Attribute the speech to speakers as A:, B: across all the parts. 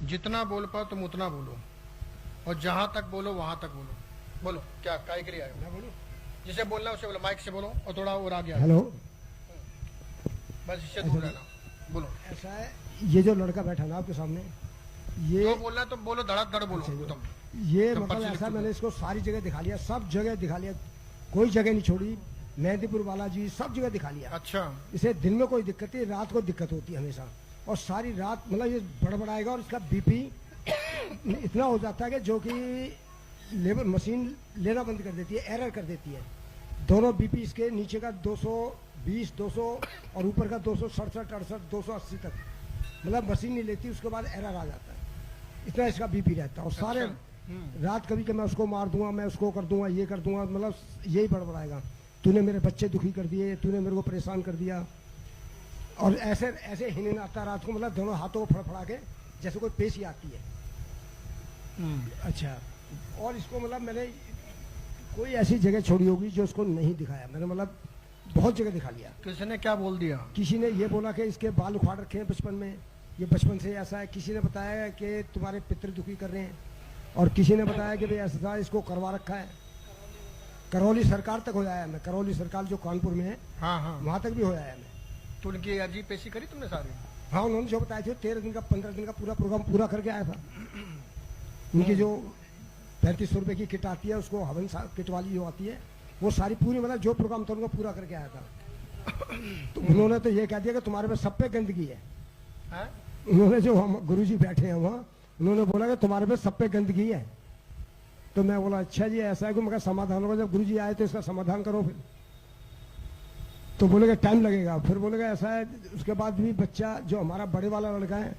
A: जितना बोल पाओ तुम उतना बोलो, और जहां तक बोलो वहां तक बोलो। बोलो क्या काय के लिए आए हो?
B: मैं बोलूं?
A: जिसे बोलना है उसे बोलो, माइक से बोलो और थोड़ा और आगे आओ।
B: हेलो,
A: बस इससे दूर रहना। बोलो।
B: ऐसा है, ये जो लड़का बैठा ना आपके सामने, ये
A: जो बोलना है तुम बोलो, धड़ाधड़ बोलो तुम।
B: ये
A: तुम
B: मतलब
A: पर्ची
B: ऐसा,
A: लिख दो।
B: मैंने इसको सारी जगह दिखा लिया, सब जगह दिखा लिया, कोई जगह नहीं छोड़ी। मेहंदीपुर वाला जी सब जगह दिखा लिया।
A: अच्छा।
B: इसे दिन में कोई दिक्कत नहीं, रात को दिक्कत होती है हमेशा, और सारी रात मतलब ये बड़बड़ाएगा, और इसका बीपी इतना हो जाता है कि जो कि लेबर मशीन लेना बंद कर देती है, एरर कर देती है। दोनों बीपी इसके नीचे का 220, 200 और ऊपर का 267, 68, 280 तक, मतलब मशीन नहीं लेती, उसके बाद एरर आ जाता है। इतना इसका बीपी रहता है, और सारे रात कभी कि मैं उसको मार दूंगा, मैं उसको कर दूंगा, ये कर दूंगा, मतलब यही बड़बड़ाएगा, तूने मेरे बच्चे दुखी कर दिए, तूने मेरे को परेशान कर दिया। और ऐसे ऐसे हिनन आता रात को, मतलब दोनों हाथों को फड़फड़ा के जैसे कोई पेशी आती है। अच्छा। और इसको मतलब मैंने कोई ऐसी जगह छोड़ी होगी जो उसको नहीं दिखाया, मैंने मतलब बहुत जगह दिखा लिया।
A: किसने क्या बोल दिया?
B: किसी ने ये बोला कि इसके बाल उखाड़ रखे हैं बचपन में, ये बचपन से ऐसा है। किसी ने बताया कि तुम्हारे पितृ दुखी कर रहे हैं, और किसी ने बताया कि भाई ऐसा इसको करवा रखा है। करौली सरकार तक हो जाया मैं, करौली सरकार जो कानपुर में है,
A: हाँ हाँ,
B: वहां तक भी हो जाया मैं।
A: तो उनकी अर्जी पेशी करी तुमने सारी?
B: हाँ, उन्होंने जो बताया थे 13 दिन का 15 दिन का पूरा प्रोग्राम पूरा करके आया था। उनकी जो 3500 रुपए की किट आती है, उसको हवन किट वाली जो आती है, वो सारी पूरी मतलब जो प्रोग्राम था उनको पूरा करके आया था। तो उन्होंने तो ये कह दिया कि तुम्हारे पे सब पे गंदगी है। उन्होंने जो हम गुरुजी बैठे हैं वहाँ, उन्होंने बोला कि तुम्हारे पे सब पे गंदगी है। तो मैं बोला अच्छा जी ऐसा है कि मगर समाधान होगा, जब गुरुजी आए तो इसका समाधान करो फिर। तो बोलेगा टाइम लगेगा, फिर बोलेगा ऐसा है। उसके बाद भी बच्चा जो हमारा बड़े वाला लड़का है,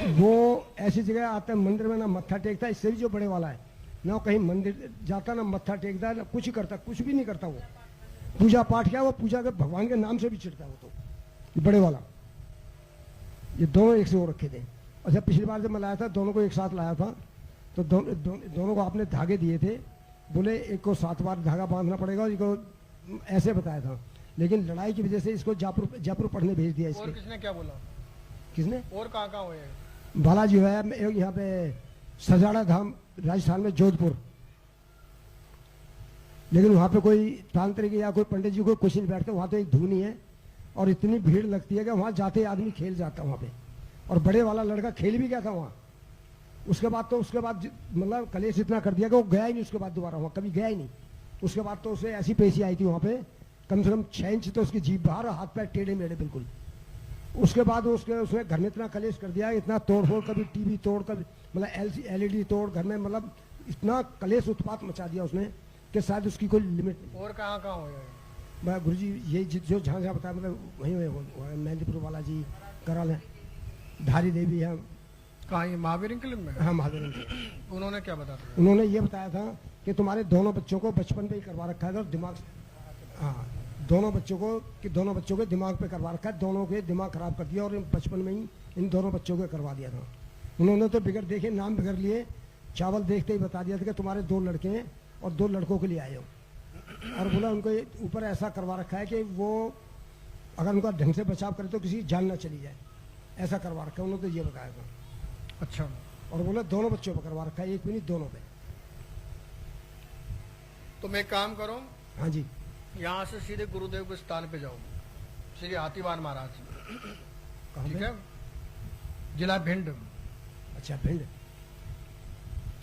B: वो ऐसी जगह आता है मंदिर में, ना मत्था टेकता है। इससे भी जो बड़े वाला है ना, कहीं मंदिर जाता ना मत्था टेकता है, ना कुछ ही करता, कुछ भी नहीं करता। वो पूजा पाठ क्या, वो पूजा के भगवान के नाम से भी चिढ़ता है वो। तो बड़े वाला, ये दोनों एक से हो रखे थे। अच्छा, पिछली बार जब मैं लाया था, दोनों को एक साथ लाया था, तो दोनों को आपने धागे दिए थे, बोले एक को 7 बार धागा बांधना पड़ेगा, और इसको ऐसे बताया था। लेकिन लड़ाई की वजह से इसको जयपुर पढ़ने भेज दिया।
A: और किसने क्या बोला?
B: किसने?
A: और कहाँ हुए?
B: बालाजी है यहाँ पे, सजाड़ा धाम राजस्थान में, जोधपुर। लेकिन वहां पे कोई तांत्रिक या कोई पंडित जी को कुछ नहीं बैठते, वहां तो एक धुन ही है, और इतनी भीड़ लगती है कि वहां जाते आदमी खेल जाता वहां पे। और बड़े वाला लड़का खेल भी गया था वहां। उसके बाद मतलब कलेश इतना कर दिया कि वो गया ही नहीं, उसके बाद दोबारा वहां कभी गया ही नहीं। उसके बाद तो उसे ऐसी पेशी आई थी वहां पे, कम से कम 6 इंच तो उसकी जीभ बाहर, हाथ पैर टेढ़े मेढ़े बिल्कुल। उसके बाद उसने घर में इतना कलेश कर दिया, इतना तोड़ फोड़, कभी टीवी तोड़, कभी मतलब एलईडी तोड़ घर में, मतलब इतना कलेश उत्पात मचा दिया उसने कि शायद उसकी कोई लिमिट नहीं।
A: और कहाँ हुए?
B: मैं गुरुजी यही जो जहाँ जहाँ बताया, मतलब वहीं हुए। मेहंदीपुर वाला जी, कराल है, धारी देवी है।
A: कहाँ? ये महावीर अंकल में?
B: हाँ, महावीर अंकल।
A: उन्होंने क्या बताया?
B: उन्होंने ये बताया था कि तुम्हारे दोनों बच्चों को बचपन पे ही करवा रखा है, और दिमाग, हाँ, दोनों बच्चों के दिमाग पे करवा रखा है, दोनों के दिमाग खराब कर दिया, और बचपन में ही इन दोनों बच्चों को करवा दिया था। उन्होंने तो बिगड़ देखे नाम बिगड़ लिए, चावल देखते ही बता दिया था कि तुम्हारे 2 लड़के हैं और 2 लड़कों के लिए आए हो। और बोला उनको ऊपर ऐसा करवा रखा है कि वो अगर उनका ढंग से बचाव करे तो किसी जान ना चली जाए, ऐसा करवा रखा है। उन्होंने तो ये बताया था।
A: अच्छा।
B: और बोला दोनों बच्चों पर करवा रखा है, एक भी नहीं, दोनों पे।
A: तुम एक काम करो,
B: हाँ जी,
A: यहाँ से सीधे गुरुदेव के स्थान पे जाओ, श्री हाथीवान महाराज। ठीक है? जिला भिंड।
B: अच्छा, भिंड।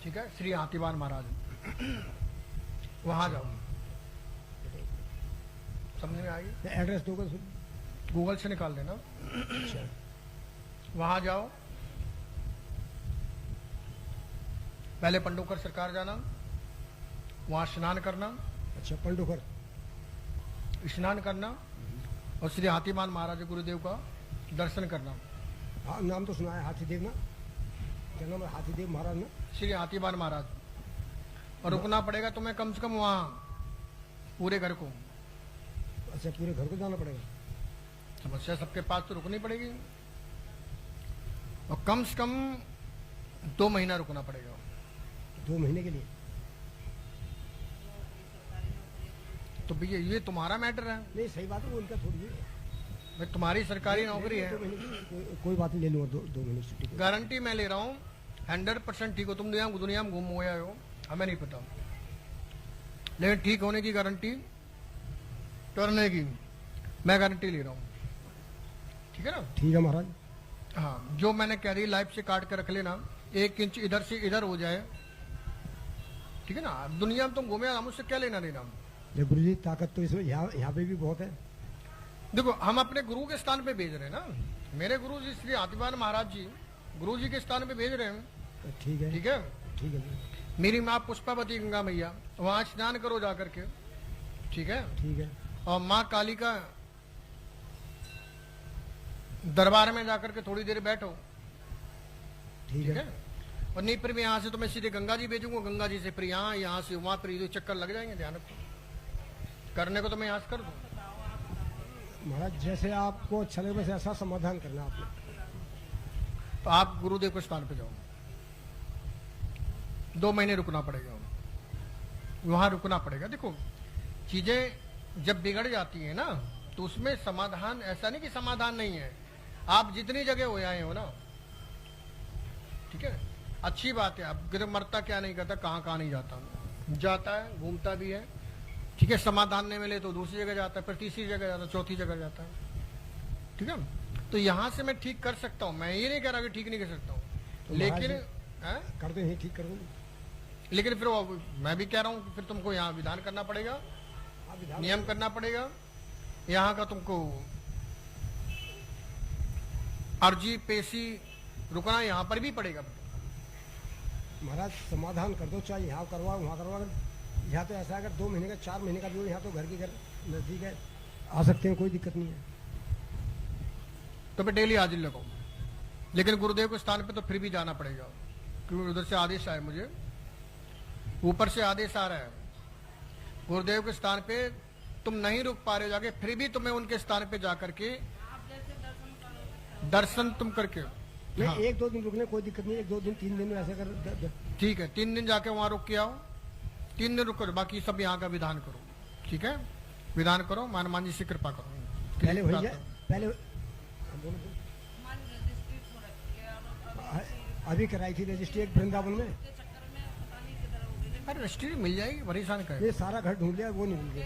A: ठीक है, श्री हाथीवान महाराज, वहां जाओ। समझ में आएगी?
B: एड्रेस दोगे?
A: गूगल से निकाल देना।
B: अच्छा।
A: वहां जाओ, पहले पंडोकर सरकार जाना, वहां स्नान करना।
B: अच्छा, पंडोकर
A: स्नान करना, और श्री हाथीवान महाराज गुरुदेव का दर्शन करना।
B: हाँ, नाम तो सुना है, हाथीदेव ना, क्या नाम है? हाथीदेव महाराज ना,
A: श्री हाथीवान महाराज। और रुकना पड़ेगा तुम्हें कम से कम वहां, पूरे घर को।
B: अच्छा, पूरे घर को जाना पड़ेगा?
A: समस्या सबके पास तो रुकनी पड़ेगी, और कम से कम 2 महीना रुकना पड़ेगा।
B: 2 महीने के लिए?
A: तो भैया ये तुम्हारा मैटर है।
B: नहीं, सही बात है, वो उनका थोड़ी है।
A: भाई तुम्हारी सरकारी नौकरी है,
B: कोई बात नहीं, ले लूंगा 2 महीने छुट्टी की।
A: गारंटी मैं ले रहा हूँ 100% ठीक हो। तुम दुनिया में घूम गए हो, हमें नहीं पता, लेकिन ठीक होने की गारंटी करने की मैं गारंटी ले रहा हूँ, ठीक है ना?
B: ठीक है महाराज।
A: हाँ, जो मैंने कह दी लाइफ से काट कर रख लेना, 1 इंच इधर से इधर हो जाए, ठीक है ना? दुनिया में तुम घूमे, हम उससे क्या लेना देना?
B: गुरु जी ताकत तो इसमें यहाँ पे भी बहुत है।
A: देखो, हम अपने गुरु के स्थान पे भेज रहे हैं ना, मेरे गुरु जी श्री हाथीवान महाराज जी गुरु जी के स्थान पे भेज रहे हैं।
B: ठीक है,
A: ठीक है,
B: ठीक है,
A: मेरी माँ पुष्पावती गंगा मैया, वहां स्नान करो जाकर के, ठीक है?
B: ठीक है।
A: और माँ काली का दरबार में जाकर के थोड़ी देर बैठो,
B: ठीक
A: ठीक
B: है।
A: है? और नहीं फिर मैं यहाँ से तो मैं सीधे गंगा जी भेजूंगा, गंगा जी से फिर यहाँ से वहां पर चक्कर लग जाएंगे, ध्यान रखो। करने को तो मैं यहाँ से कर दूं।
B: महाराज जैसे आपको अच्छा लगे वैसे ऐसा समाधान करना आपने।
A: तो आप गुरुदेव के स्थान पे जाओ, 2 महीने रुकना पड़ेगा, वहां रुकना पड़ेगा। देखो, चीजें जब बिगड़ जाती है ना, तो उसमें समाधान, ऐसा नहीं कि समाधान नहीं है, आप जितनी जगह हो आए हो ना, ठीक है, अच्छी बात है। अब मरता क्या नहीं करता, कहाँ कहाँ नहीं जाता, जाता है, घूमता भी है, ठीक है? समाधान नहीं मिले तो दूसरी जगह जाता है, फिर तीसरी जगह जाता है, चौथी जगह जाता है, ठीक है? तो यहाँ से मैं ठीक कर सकता हूँ, मैं ये नहीं कह रहा कि ठीक नहीं कर सकता हूँ,
B: तो
A: लेकिन
B: कर दो, ठीक कर दो।
A: लेकिन फिर मैं भी कह रहा हूँ कि फिर तुमको यहाँ विधान करना पड़ेगा, नियम करना पड़ेगा, यहाँ का तुमको अर्जी पेशी रुकना यहाँ पर भी पड़ेगा।
B: महाराज समाधान कर दो, चाहे यहाँ करवाओ वहाँ करवाओ। यहाँ तो ऐसा अगर 2 महीने का 4 महीने का भी हो, यहाँ तो घर के घर नजदीक है, आ सकते हैं, कोई दिक्कत नहीं है।
A: तो फिर डेली हाजिर लगाओ, लेकिन गुरुदेव के स्थान पे तो फिर भी जाना पड़ेगा, क्योंकि उधर से आदेश आया, मुझे ऊपर से आदेश आ रहा है। गुरुदेव के स्थान पे तुम नहीं रुक पा रहे हो जाके, फिर भी तुम्हें उनके स्थान पे जाकर के दर्शन तुम करके,
B: हाँ। 1-2 दिन रुकने कोई दिक्कत नहीं, 1-2 दिन 3 दिन में ऐसे कर,
A: ठीक है, 3 दिन जाके वहां रुक के आओ, 3 दिन रुक करो, बाकी सब यहाँ का विधान करो, ठीक है? विधान करो, हनुमान जी से कृपा करो।
B: पहले भैया, पहले अभी कराई थी रजिस्ट्री एक वृंदावन में।
A: अरे रजिस्ट्री मिल जाएगी, परेशान कर,
B: ये सारा घर ढूंढ लिया, वो नहीं मिल गई।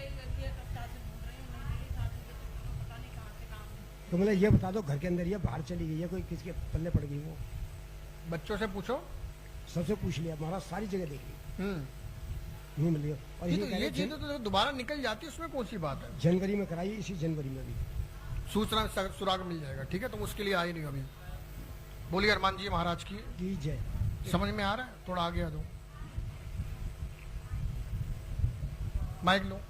B: तो मतलब ये बता दो, घर के अंदर ये बाहर चली गई है, कोई किसके पल्ले पड़ गई? वो
A: बच्चों से पूछो,
B: सबसे पूछ लिया महाराज, सारी जगह देख ली, नहीं मिल रही। और
A: ये चीज तो दोबारा निकल जाती है, उसमें कौन सी बात है?
B: जनवरी में कराई, इसी जनवरी में भी
A: सूचना सुराग मिल जाएगा, ठीक है? तुम उसके लिए आए नहीं अभी। बोलिए हनुमान जी महाराज की
B: जय।
A: समझ में आ रहा है? थोड़ा आगे आ दो, माइक लो।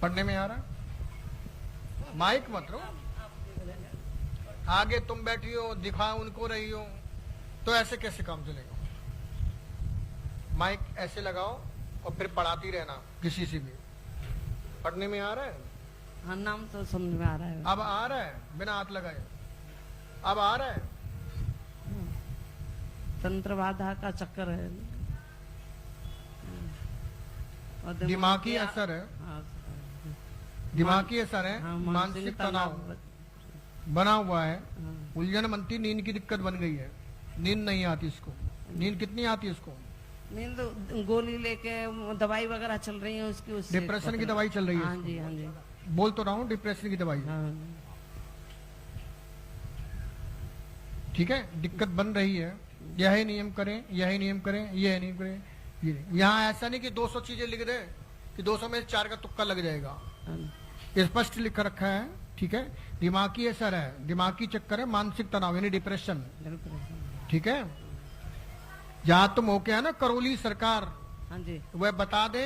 A: पढ़ने में आ रहा है? माइक मत लो, आगे तुम बैठी हो, दिखा उनको रही हो, तो ऐसे कैसे काम चलेगा? माइक ऐसे लगाओ और फिर पढ़ाती रहना किसी से भी। पढ़ने में आ रहा है?
C: हाँ, नाम तो समझ में आ रहा है।
A: अब आ रहा है, बिना हाथ लगाए अब आ रहा है।
C: तंत्रवादा का चक्कर है और
A: दिमागी असर है,
C: हाँ,
A: दिमागी असर है,
C: हाँ,
A: मानसिक तनाव बना हुआ है, उलझन बनती, नींद की दिक्कत बन गई है, नींद नहीं आती इसको। नींद कितनी आती है इसको?
C: नींद गोली लेके दवाई वगैरह चल रही है उसकी, उससे
A: डिप्रेशन की दवाई चल रही है
C: हाँ
A: इसको।
C: जी, हाँ जी,
A: बोल तो रहा हूँ, डिप्रेशन की दवाई,
C: हाँ।
A: ठीक है? दिक्कत बन रही है, यही नियम करें, यही नियम करें, यही नियम करें, ये यहाँ ऐसा नहीं कि 200 चीजें लिख दे कि 200 में 4 का तुक्का लग जाएगा, स्पष्ट लिख रखा है, ठीक है? दिमागी असर है, दिमागी चक्कर है, मानसिक तनाव यानी डिप्रेशन, ठीक है? जहां तुम होके है ना, करौली सरकार,
C: हाँ जी,
A: वह बता दे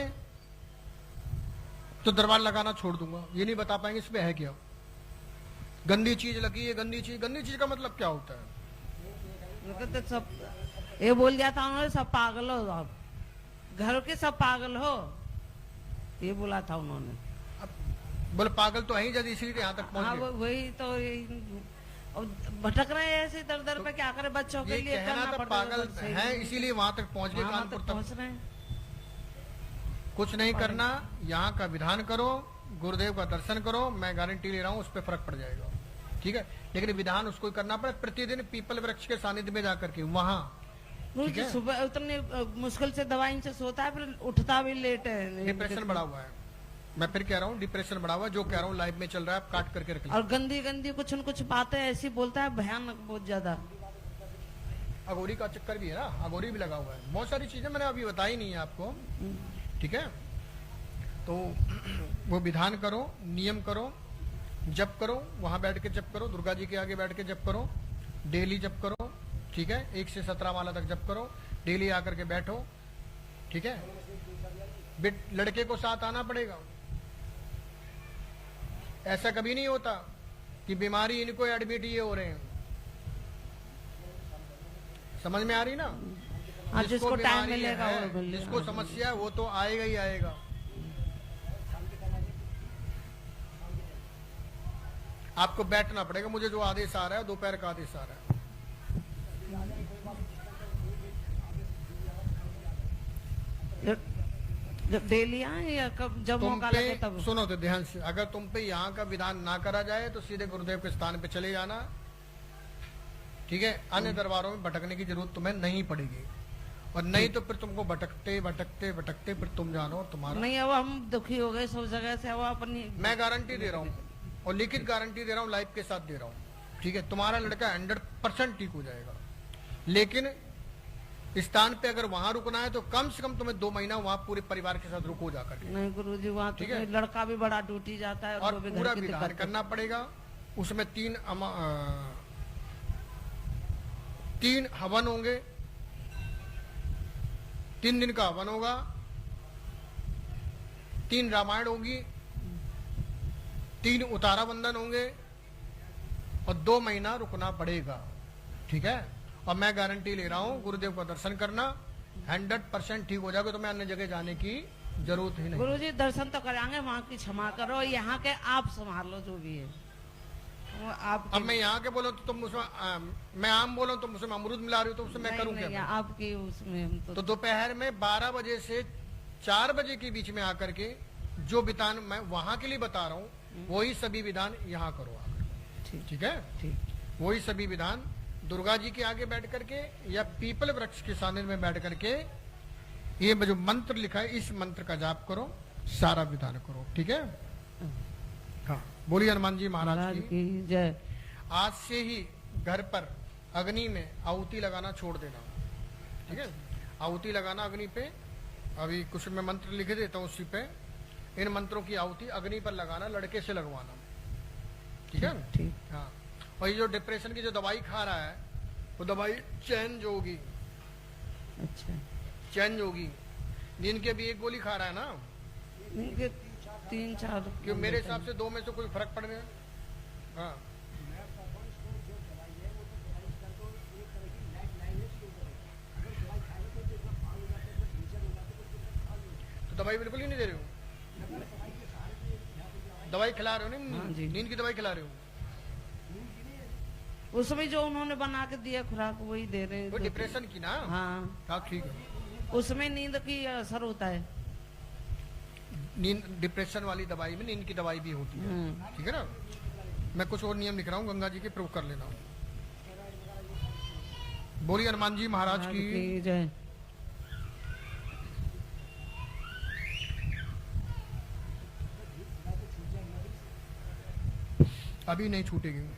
A: तो दरबार लगाना छोड़ दूंगा, ये नहीं बता पाएंगे इसमें है क्या। गंदी चीज लगी है, गंदी चीज का मतलब क्या होता है?
C: तो सब ये बोल जाता उन्होंने, सब पागल हो आप, घर के सब पागल हो, ये बोला था उन्होंने।
A: बोले पागल तो है ही, जब इसलिए यहाँ तक पहुंच
C: हाँ,
A: गए।
C: वही तो और भटक रहे हैं ऐसे दर दर पे, क्या करे बच्चों के
A: ये
C: लिए
A: कहना
C: करना
A: तो
C: पड़ता
A: पागल
C: सही
A: है,
C: नहीं।
A: इसीलिए वहां तक पहुंच गए,
C: वहाँ
A: कानपुर
C: तक
A: तक।
C: पहुंच रहे हैं।
A: कुछ नहीं करना, यहाँ का विधान करो, गुरुदेव का दर्शन करो, मैं गारंटी ले रहा हूँ उस पर फर्क पड़ जाएगा। ठीक है, लेकिन विधान उसको ही करना पड़े, प्रतिदिन पीपल वृक्ष के सानिध्य में जाकर के वहां।
C: गुरु
A: ठीक
C: जी
A: है,
C: सुबह उतने मुश्किल से दवाई से सोता है, फिर उठता भी लेट है।
A: डिप्रेशन बढ़ा हुआ है। मैं फिर कह रहा हूँ डिप्रेशन बढ़ा हुआ है, जो कह रहा हूँ लाइव में चल रहा है, आप काट करके रख लीजिए।
C: और गंदी गंदी कुछ न कुछ बातें ऐसी बोलता है, भयानक बहुत ज्यादा।
A: अगोरी का चक्कर भी है ना, अगोरी भी लगा हुआ है, बहुत सारी चीजें मैंने अभी बताई नहीं है आपको। ठीक है, तो वो विधान करो, नियम करो, जप करो, वहां बैठ के जप करो, दुर्गा जी के आगे बैठ के जप करो, डेली जप करो। ठीक है, 1 से 17 माला तक जप करो, डेली आकर के बैठो। ठीक है, लड़के को साथ आना पड़ेगा। ऐसा कभी नहीं होता कि बीमारी इनको एडमिट ये हो रहे हैं। समझ में आ रही ना?
C: जिसको टाइम
A: बीमारी
C: मिलेगा
A: है,
C: वो मिलेगा।
A: जिसको समस्या है वो तो आएगा ही आएगा। आपको बैठना पड़ेगा, मुझे जो आदेश आ रहा है दोपहर का आदेश आ रहा है।
C: जब डेली आए या कब जब
A: तुम
C: मौका
A: पे
C: लगे तब?
A: सुनो तो ध्यान से, अगर तुम पे यहाँ का विधान ना करा जाए तो सीधे गुरुदेव के स्थान पे चले जाना। ठीक है, अन्य दरबारों में भटकने की जरूरत तुम्हें नहीं पड़ेगी, और नहीं तो फिर तुमको भटकते भटकते भटकते फिर तुम जानो तुम्हारा।
C: नहीं, अब हम दुखी हो गए सब जगह से, अब अपनी
A: मैं गारंटी दे रहा हूँ और लिखित गारंटी दे रहा हूँ, लाइव के साथ दे रहा हूँ। ठीक है, तुम्हारा लड़का 100% ठीक हो जाएगा। लेकिन स्थान पे अगर वहां रुकना है तो कम से कम तुम्हें 2 महीना वहां पूरे परिवार के साथ रुको जाकर के।
C: नहीं गुरु जी, वहाँ
A: ठीक
C: तो
A: है?
C: लड़का भी बड़ा ड्यूटी जाता है
A: और
C: वो भी घर
A: पूरा
C: की
A: विधान
C: दिक्कत
A: करना पड़ेगा। उसमें 3 हवन होंगे, 3 दिन का हवन होगा, 3 रामायण होगी, 3 उतारा बंधन होंगे, और 2 महीना रुकना पड़ेगा। ठीक है, और मैं गारंटी ले रहा हूँ गुरुदेव का दर्शन करना, 100% ठीक हो जाएगा, तो मैं अन्य जगह जाने की जरूरत ही नहीं।
C: गुरु जी दर्शन तो कराएंगे, वहाँ की क्षमा करो, यहाँ के आप संभाल लो जो भी है वो आप।
A: अब मैं यहाँ के बोलो तो तुम उसमें मैं आम बोलो तुम उसमें अमरूद मिला रही हो, तो उससे मैं करूँ क्या?
C: आपकी उसमें हम
A: तो दोपहर में 12 बजे से 4 बजे के बीच में आकर के जो विधान मैं वहां के लिए बता रहा हूँ वही सभी विधान यहाँ करो आकर। ठीक है,
C: ठीक।
A: वही सभी विधान दुर्गा जी के आगे बैठ करके या पीपल वृक्ष के सानिध्य में बैठ करके ये जो मंत्र लिखा है इस मंत्र का जाप करो, सारा विधान करो। ठीक है, हाँ बोलिए हनुमान जी महाराज की
C: जय।
A: आज से ही घर पर अग्नि में आहुति लगाना छोड़ देना। ठीक है, आहुति लगाना अग्नि पे, अभी कुछ मैं मंत्र लिख देता हूँ उसी पे, इन मंत्रों की आहुति अग्नि पर लगाना, लड़के से लगवाना। ठीक है,
C: ठीक।
A: हाँ, और ये जो डिप्रेशन की जो दवाई खा रहा है वो दवाई चेंज होगी,
C: अच्छा,
A: चेंज होगी। नींद के भी 1 गोली खा रहा है ना,
C: इनके 3-4
A: क्यों? मेरे हिसाब से 2 में से कोई फर्क पड़ गया। हाँ, तो दवाई बिल्कुल ही नहीं दे रहे हो, दवाई खिला रहे हो
C: हाँ जी।
A: नहीं, नींद की दवाई खिला रहे हो।
C: उसमें जो उन्होंने बना के दिया खुराक वही दे रहे
A: वो
C: हैं।
A: डिप्रेशन की ना?
C: हाँ,
A: हाँ ठीक है,
C: उसमें नींद की असर होता है।
A: नींद डिप्रेशन वाली दवाई में नींद की दवाई भी होती है। ठीक है ना, मैं कुछ और नियम लिख रहा हूँ, गंगा जी के प्रयोग कर लेना। बोलिए हनुमान जी महाराज की
C: जय।
A: अभी नहीं छूटेगी।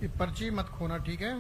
A: ये पर्ची मत खोना, ठीक है?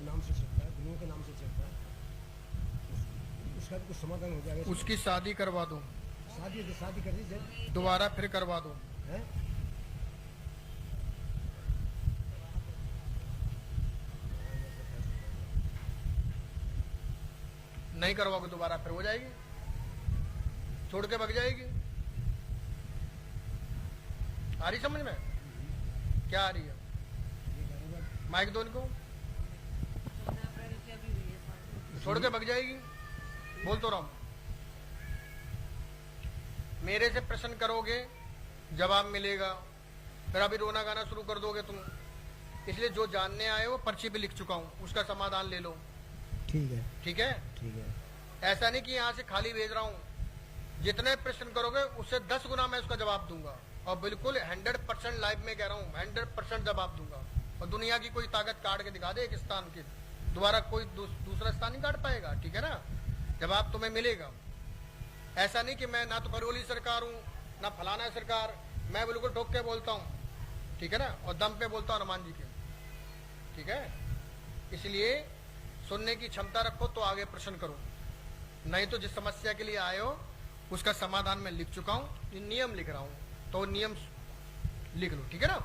B: के नाम से चलता है, गुरुओं के नाम से चलता है, उसका भी कुछ समाधान हो जाएगा।
A: उसकी शादी करवा दो,
B: शादी कर दीजिए,
A: दोबारा फिर करवा दो।
B: है
A: नहीं करवाओगे दोबारा फिर हो जाएगी, छोड़ के भग जाएगी। आ रही समझ में? क्या आ रही है? माइक दो इनको, छोड़ के भग जाएगी। बोल तो रहा हूं, मेरे से प्रश्न करोगे जवाब मिलेगा, फिर अभी रोना गाना शुरू कर दोगे तुम। इसलिए जो जानने आए हो पर्ची पे लिख चुका हूं, उसका समाधान ले लो।
B: ठीक है,
A: ठीक है,
B: ठीक है।
A: ऐसा नहीं कि यहाँ से खाली भेज रहा हूँ। जितने प्रश्न करोगे उससे 10 गुना मैं उसका जवाब दूंगा, और बिल्कुल 100% लाइव में कह रहा हूँ, 100% जवाब दूंगा। और दुनिया की कोई ताकत काट के दिखा दे एक स्थान की, दोबारा कोई दूसरा स्थान नहीं काट पाएगा। ठीक है ना, जवाब तुम्हें मिलेगा। ऐसा नहीं कि मैं ना तो करोली सरकार हूँ ना फलाना सरकार, मैं बिल्कुल ठोक के बोलता हूँ। ठीक है ना, और दम पे बोलता हूँ हनुमान जी के। ठीक है, इसलिए सुनने की क्षमता रखो तो आगे प्रश्न करो, नहीं तो जिस समस्या के लिए आए हो उसका समाधान मैं लिख चुका हूँ, नियम लिख रहा हूँ, तो नियम लिख लो। ठीक है ना,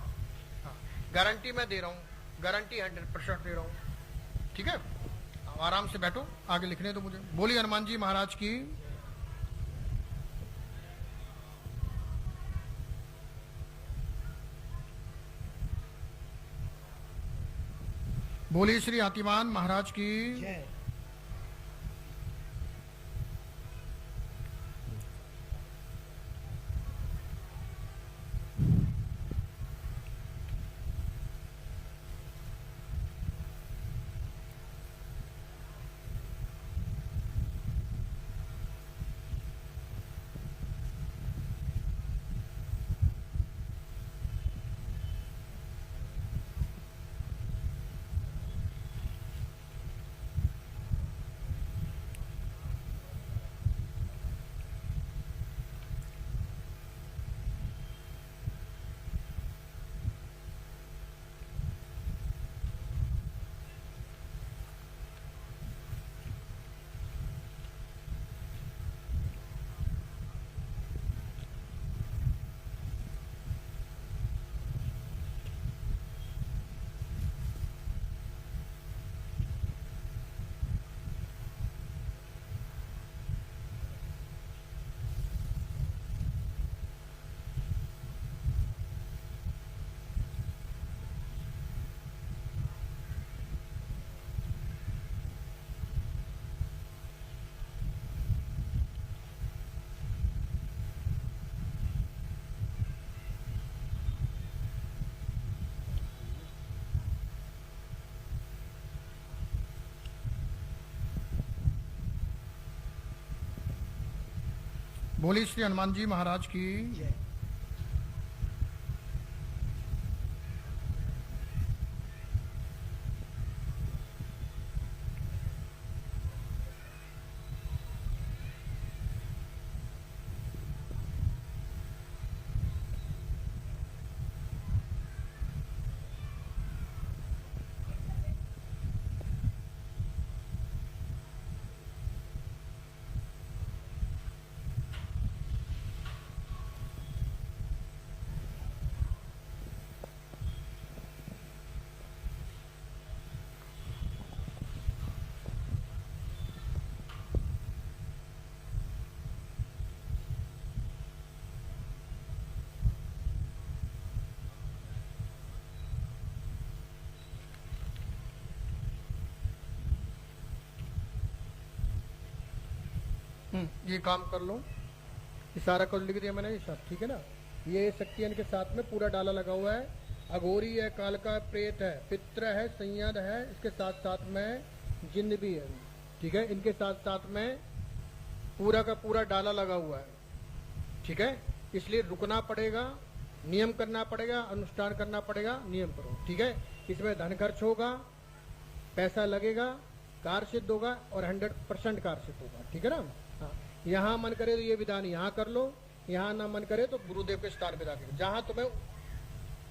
A: हाँ, गारंटी मैं दे रहा हूँ, गारंटी 100% दे रहा हूँ। ठीक है, आराम से बैठो, आगे लिखने दो मुझे। बोलिए हनुमान जी महाराज की। बोलिए श्री हातीवान महाराज की।
B: जय।
A: बोलिए श्री हनुमान जी महाराज की।
B: जय।
A: ये काम कर लो, इशारा कर लिख दिया मैंने, सब ठीक है ना। ये शक्तियन के साथ में पूरा डाला लगा हुआ है, अघोरी है, कालका प्रेत है, पित्र है, संयद है, इसके साथ साथ में जिन्न भी है। ठीक है, इनके साथ साथ में पूरा का पूरा डाला लगा हुआ है। ठीक है, इसलिए रुकना पड़ेगा, नियम करना पड़ेगा, अनुष्ठान करना पड़ेगा, नियम करो। ठीक है, इसमें धन खर्च होगा, पैसा लगेगा, कार्य सिद्ध होगा और 100% कार्य सिद्ध होगा। ठीक है ना, हाँ, यहाँ मन करे तो ये विधान यहाँ कर लो, यहाँ ना मन करे तो गुरुदेव के स्थान पे जाकर, जहाँ तुम्हें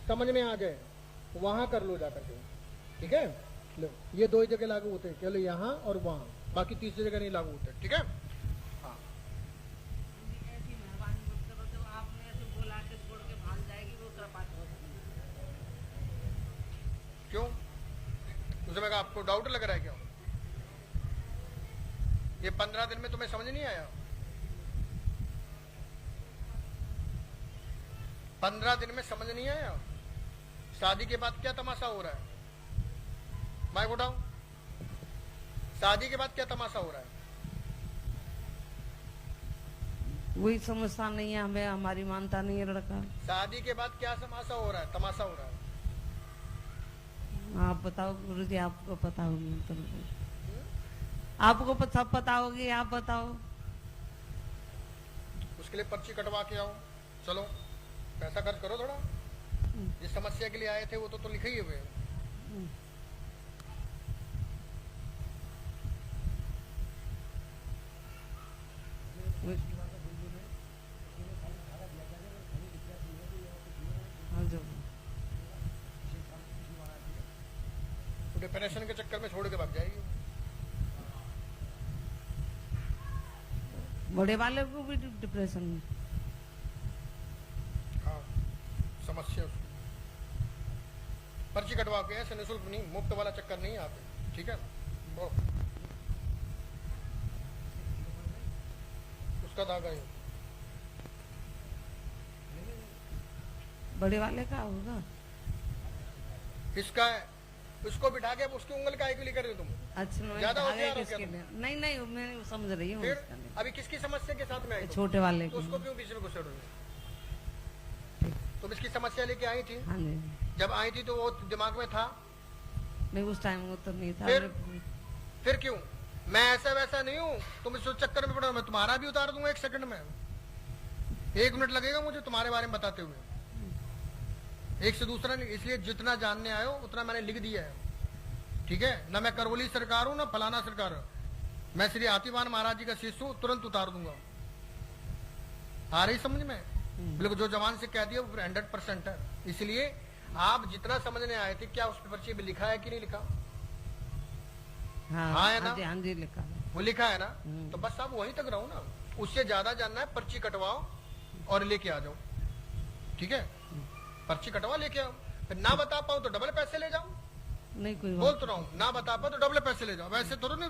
A: समझ में आ जाए वहां कर लो जाकर के। ठीक है, लो, ये दो ही जगह लागू होते हैं, केवल यहाँ और वहाँ, बाकी तीसरी जगह नहीं लागू होते। ठीक है, हाँ।
C: ऐसी मेहरबानी मत करो, जब आपने ऐसे बोला के छोड़ के भाग जाएगी वो कृपा करो।
A: क्यों? उसे मैं कहा, आपको डाउट लग रहा है क्या? ये 15 दिन में तुम्हें समझ नहीं आया? 15 दिन में समझ नहीं आया? शादी के बाद क्या तमाशा हो रहा है? माइक उठाओ। शादी के बाद क्या तमाशा हो रहा है?
C: वही समझता नहीं है, हमें हमारी मानता नहीं है लड़का।
A: शादी के बाद क्या तमाशा हो रहा है? तमाशा हो रहा है।
C: आप बताओ गुरु जी, आपको पता होगी तो आपको सब पता होगी, आप बताओ।
A: उसके लिए पर्ची कटवा के आओ। चलो पैसा खर्च करो थोड़ा। जिस समस्या के लिए आए थे वो तो लिखे ही हुए। तो डिप्रेशन के चक्कर में छोड़ के भाग जाएगी।
C: बड़े वाले को भी डिप्रेशन में।
A: हाँ, समस्या उसकी। पर्ची कटवा के ऐसे निःशुल्क नहीं, मुफ्त वाला चक्कर नहीं यहाँ पे। ठीक है, वो उसका धागा है।
C: बड़े वाले का होगा।
A: इसका है, उसको बिठा के उसकी उंगल का लिए कर रहे हो तुम।
C: अच्छा, मैं
A: ज्यादा
C: धागे
A: होशियार हो
C: किसके
A: क्या
C: लिए? नहीं नहीं, मैं समझ रही हूँ।
A: फिर
C: उसका नहीं।
A: अभी किसकी समस्या के साथ में आई तुम?
C: छोटे वाले
A: तो
C: की।
A: उसको क्यों बीच में घुसेड़ रही हो? तुम इसकी समस्या लेके आई थी।
C: हाँ जी।
A: जब आई थी तो वो दिमाग में था?
C: नहीं, उस टाइम वो तो नहीं था।
A: फिर क्यों? मैं ऐसा वैसा नहीं हूँ तुम इस चक्कर में पड़ो। मैं तुम्हारा भी उतार दूंगा 1 सेकंड में। 1 मिनट लगेगा मुझे तुम्हारे बारे में बताते हुए। एक से दूसरा नहीं। इसलिए जितना जानने आए हो उतना मैंने लिख दिया है। ठीक है ना, मैं करवली सरकार हूँ ना फलाना सरकार हूँ। मैं श्री हाथीवान महाराज जी का शिष्य हूँ, तुरंत उतार दूंगा। आ रही समझ में? बिल्कुल, जो जवान से कह दिया वो 100% है। इसलिए आप जितना समझने आए थे, क्या उस पर्ची में लिखा है कि नहीं लिखा? हाँ है ना?
C: हाँ जी, लिखा है।
A: वो लिखा है ना? तो बस आप वहीं तक रहो ना। उससे ज्यादा जानना है, पर्ची कटवाओ और लेके आ जाओ। ठीक है, पर्ची कटवा लेके आओ। फिर ना बता पाओ तो डबल पैसे ले जाओ।
C: नहीं कोई
A: बोल तो रहा हूँ, ना बता पाओ तो डबल पैसे ले जाओ। वैसे थोड़ा नहीं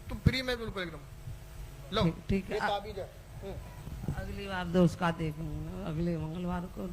A: तुम फ्री में बिल्कुल एकदम लो।
C: ठीक है।
A: ये ताबीज है।
C: अगली बार दोस्त का देख लूंगा, अगले मंगलवार को।